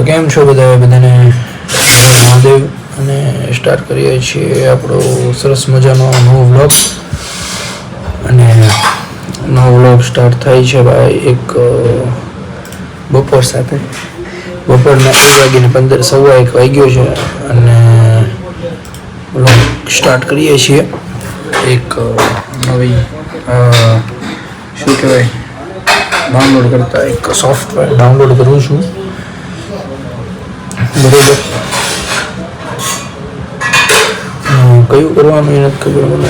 તો કેમ છો બધાને મહાદેવ અને સ્ટાર્ટ કરીએ છીએ આપણો સરસ મજાનો નવો વ્લોગ અને નવો વ્લોગ સ્ટાર્ટ થાય છે ભાઈ એક બપોર સાથે બપોરના 1:15 સવા 1 વાગ્યો છે અને વ્લોગ સ્ટાર્ટ કરીએ છીએ એક નવી શું કહેવાય ડાઉનલોડ કરતા એક સોફ્ટવેર ડાઉનલોડ કરું છું બરોબર કયું કરવાનું એ નથી ખબર મને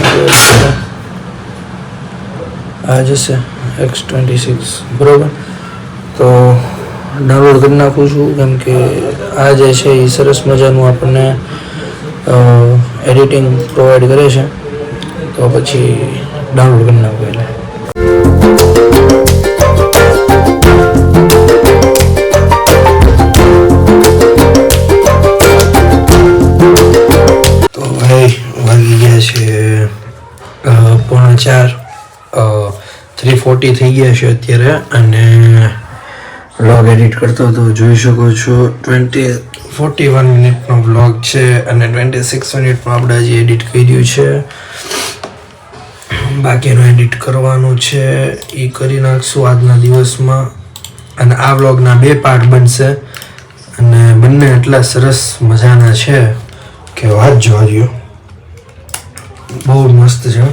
આ જશે X26 બરોબર તો ડાઉનલોડ કરી નાખું છું કેમ કે આ જે છે એ સરસ મજાનું આપણને એડિટિંગ પ્રોવાઈડ કરે છે તો પછી ડાઉનલોડ કરી નાખું એટલે છે 3:40 થઈ ગયા છે અત્યારે અને વ્લોગ એડિટ કરતો હતો જોઈ શકો છો 41 મિનિટનો વ્લોગ છે અને 26 મિનિટમાં આપણે હજી એડિટ કર્યું છે બાકીનું એડિટ કરવાનું છે એ કરી નાખશું આજના દિવસમાં અને આ વ્લોગના 2 પાર્ટ બનશે અને બંને એટલા સરસ મજાના છે કે વાત જોવા રહ્યો બહુ મસ્ત છે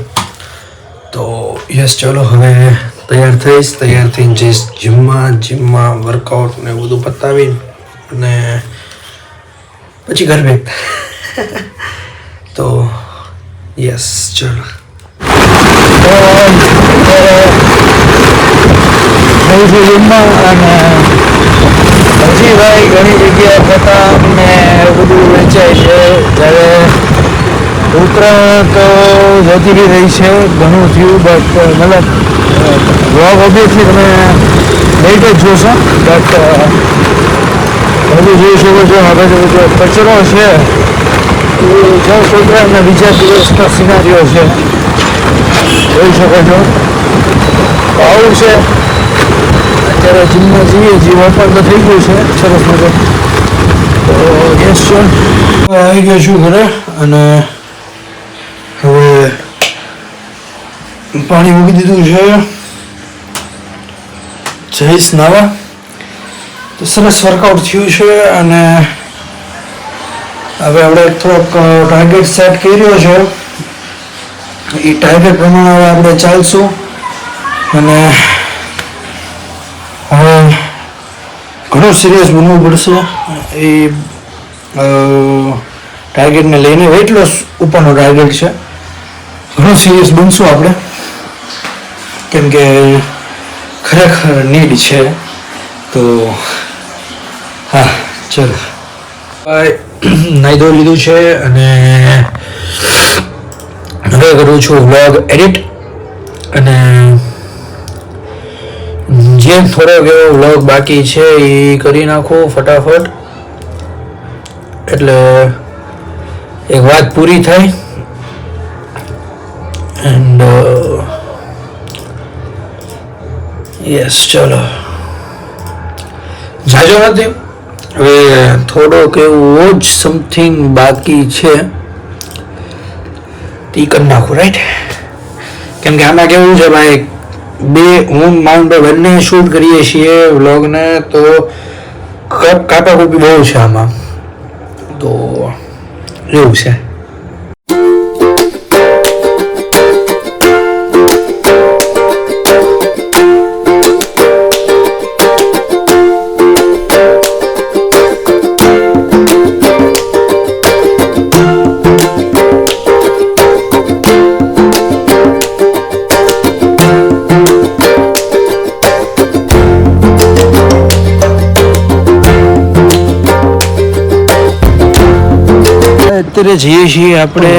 તો યસ ચલો હવે તૈયાર થઈને જઈશ જીમમાં વર્કઆઉટ ને બધું પતાવી અને પછી ઘર બેક તો યસ ચલો જીમમાં અને હજી ભાઈ ઘણી જગ્યાએ પતંગ ને બધું વેચાય છે જ્યારે ઉત્તરાયણ તો જતી બી રહી છે ઘણું થયું બટ મતલબ વ્લોગ ઓબ્વિયસલી તમે લેટ જ જોશો બટ બધું જોઈ શકો છો હવે જો કચરો છે એ જસ્ટ ઉત્તરાયણના બીજા દિવસનો સિનારીઓ છે જોઈ શકો છો આવું છે અત્યારે જીમમાં જઈએ જીમ ઓપન તો થઈ ગયું છે સરસ મજા તો યસ છે આવી ગયો છું ઘરે અને હવે પાણી મૂકી દીધું છે જઈશ નાવા તો સરસ વર્કઆઉટ થયું છે અને હવે આપણે થોડોક ટાર્ગેટ સેટ કર્યો છે એ ટાર્ગેટ પ્રમાણે હવે આપણે ચાલશું અને હવે ઘણું સિરિયસ બનવું પડશે એ ટાર્ગેટને લઈને વેઇટ લોસ ઉપરનો ટાર્ગેટ છે ઘણું સિરિયસ બનશું આપણે કેમ કે ખરેખર નીડ છે તો હા ચલો નાઈ ધોઈ લીધું છે અને હવે કરું છું વ્લોગ એડિટ અને જે થોડોક એવો વ્લોગ બાકી છે એ કરી નાખું ફટાફટ એટલે એક વાત પૂરી થાય એન્ડ યસ ચલો જાજો નથી હવે થોડોક એવો જ સમથિંગ બાકી છે તે કરી નાખું રાઈટ કેમ કે આમાં કેવું છે ભાઈ હું માઉન્ટ બંને શૂટ કરીએ છીએ વ્લોગને તો કાપાકૂપી બહુ છે આમાં તો એવું છે અત્યારે જઈએ છીએ આપણે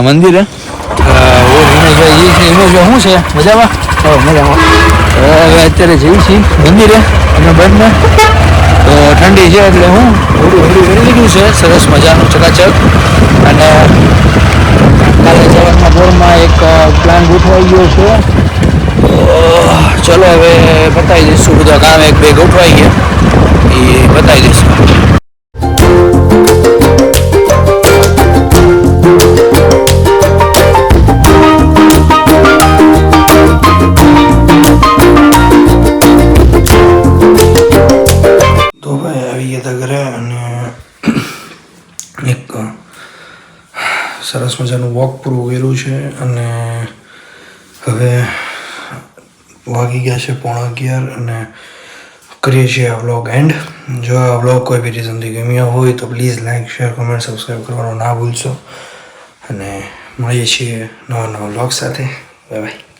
મંદિરે શું છે મજામાં મજામાં હવે અત્યારે જઈએ છીએ મંદિરે અમે બંને તો ઠંડી છે એટલે હું થોડું કરી લીધું છે સરસ મજાનું ચકાચક અને કાલે સવારના પોરમાં એક પ્લાન ગોઠવાઈ ગયો છે ચલો હવે બતાવી દઈશું બધા કામ એક બે ગોઠવાઈ ગયા એ બતાવી દઈશું. તો ભાઈ આવી ગયા હતા ઘરે અને એક સરસ મજાનું વોક પૂરું કર્યું છે અને હવે વાગી ગયા છે 11:30 અને કરીએ છીએ આ વ્લોગ એન્ડ. જો આ વ્લોગ કોઈ બી રીઝનથી ગમ્યો હોય તો please like share comment subscribe કરવાનું ના ભૂલશો અને મળીએ છીએ નવા વ્લોગ સાથે. Bye bye.